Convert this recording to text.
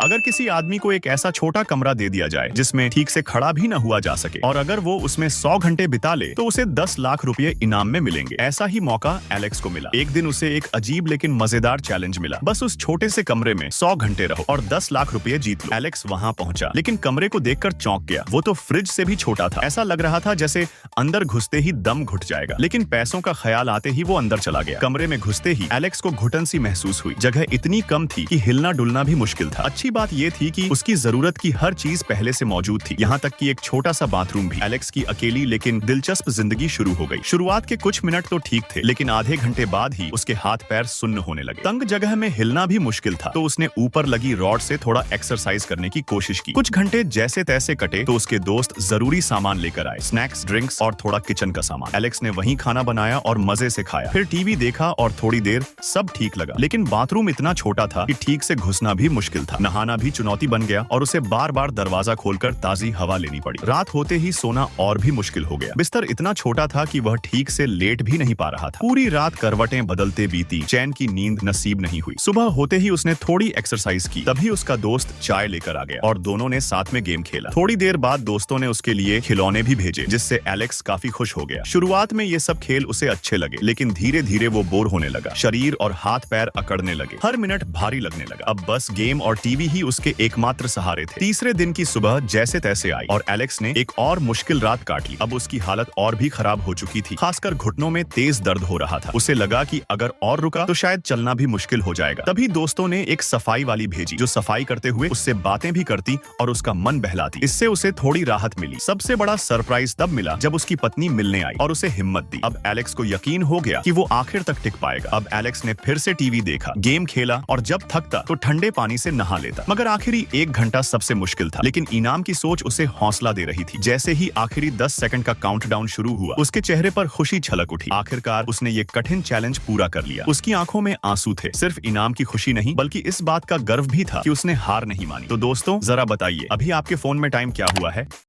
अगर किसी आदमी को एक ऐसा छोटा कमरा दे दिया जाए जिसमें ठीक से खड़ा भी न हुआ जा सके और अगर वो उसमें 100 घंटे बिता ले तो उसे 10 लाख रुपए इनाम में मिलेंगे। ऐसा ही मौका एलेक्स को मिला। एक दिन उसे एक अजीब लेकिन मजेदार चैलेंज मिला। बस उस छोटे से कमरे में 100 घंटे रहो और 10 लाख रुपए जीत लो। एलेक्स वहां पहुंचा, लेकिन कमरे को देखकर चौंक गया। वो तो फ्रिज से भी छोटा था। ऐसा लग रहा था जैसे अंदर घुसते ही दम घुट जाएगा। लेकिन पैसों का ख्याल आते ही वो अंदर चला गया। कमरे में घुसते ही एलेक्स को घुटन सी महसूस हुई। जगह इतनी कम थी कि हिलना डुलना भी मुश्किल था। अच्छी बात ये थी कि उसकी जरूरत की हर चीज पहले से मौजूद थी, यहाँ तक कि एक छोटा सा बाथरूम भी। एलेक्स की अकेली लेकिन दिलचस्प जिंदगी शुरू हो गई। शुरुआत के कुछ मिनट तो ठीक थे, लेकिन आधे घंटे बाद ही उसके हाथ पैर सुन्न होने लगे। तंग जगह में हिलना भी मुश्किल था, तो उसने ऊपर लगी रॉड से थोड़ा एक्सरसाइज करने की कोशिश की। कुछ घंटे जैसे तैसे कटे तो उसके दोस्त जरूरी सामान लेकर आए, स्नैक्स, ड्रिंक्स और थोड़ा किचन का सामान। एलेक्स ने वहीं खाना बनाया और मजे से खाया। फिर टीवी देखा और थोड़ी देर सब ठीक लगा, लेकिन बाथरूम इतना छोटा था कि ठीक से घुसना भी मुश्किल था। नहाना भी चुनौती बन गया और उसे बार बार दरवाजा खोलकर ताजी हवा लेनी पड़ी। रात होते ही सोना और भी मुश्किल हो गया। बिस्तर इतना छोटा था कि वह ठीक से लेट भी नहीं पा रहा था। पूरी रात करवटें बदलते बीती, चैन की नींद नसीब नहीं हुई। सुबह होते ही उसने थोड़ी एक्सरसाइज की, तभी उसका दोस्त चाय लेकर आ गया और दोनों ने साथ में गेम खेला। थोड़ी देर बाद दोस्तों ने उसके लिए खिलौने भी भेजे, जिससे एलेक्स काफी खुश हो गया। शुरुआत में ये सब खेल उसे अच्छे लगे, लेकिन धीरे धीरे वो बोर होने लगा। शरीर और हाथ पैर अकड़ने लगे, हर मिनट भारी लगने लगा। अब बस गेम और टीवी ही उसके एकमात्र सहारे थे। तीसरे दिन की सुबह जैसे तैसे आई और एलेक्स ने एक और मुश्किल रात काट ली। अब उसकी हालत और भी खराब हो चुकी थी, खासकर घुटनों में तेज दर्द हो रहा था। उसे लगा कि अगर और रुका तो शायद चलना भी मुश्किल हो जाएगा। तभी दोस्तों ने एक सफाई वाली भेजी, जो सफाई करते हुए उससे बातें भी करती और उसका मन बहलाती। इससे उसे थोड़ी राहत मिली। सबसे बड़ा सरप्राइज तब मिला जब उसकी पत्नी मिलने आई और उसे हिम्मत दी। अब एलेक्स को यकीन हो गया कि वो आखिर तक टिक पाएगा। अब एलेक्स ने फिर से टीवी देखा, गेम खेला और जब थकता तो ठंडे पानी से नहा लेता। मगर आखिरी 1 घंटा सबसे मुश्किल था, लेकिन इनाम की सोच उसे हौसला दे रही थी। जैसे ही आखिरी 10 सेकंड का काउंटडाउन शुरू हुआ, उसके चेहरे पर खुशी छलक उठी। आखिरकार उसने ये कठिन चैलेंज पूरा कर लिया। उसकी आंखों में आंसू थे, सिर्फ इनाम की खुशी नहीं बल्कि इस बात का गर्व भी था कि उसने हार नहीं मानी। तो दोस्तों, जरा बताइए, अभी आपके फोन में टाइम क्या हुआ है?